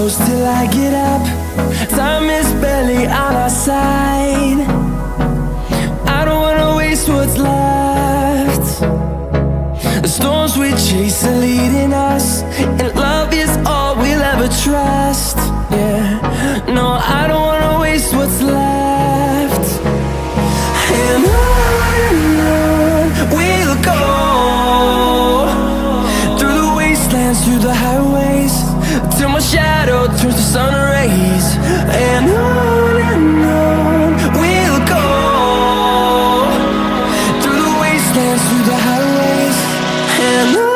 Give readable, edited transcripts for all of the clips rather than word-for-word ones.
close till I get up. Time is barely on our side. I don't wanna waste what's left. The storms we chase are leading us, and love is all we'll ever trust. Yeah, no, I don't wanna waste what's left. And on we'll go, through the wastelands, through the highways, till my shadow turns to sun rays. And on we'll go, through the wastelands, through the highways, and on.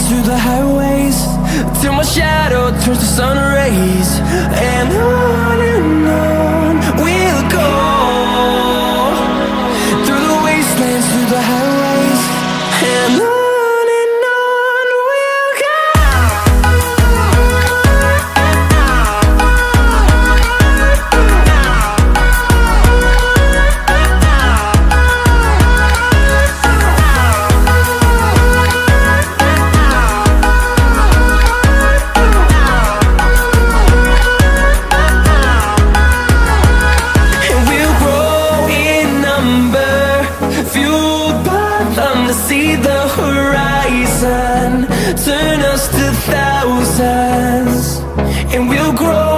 Through the highways, till my shadow turns to sun rays. And on we'll go, through the wastelands, through the highways, and on. See the horizon turn us to thousands, and we'll grow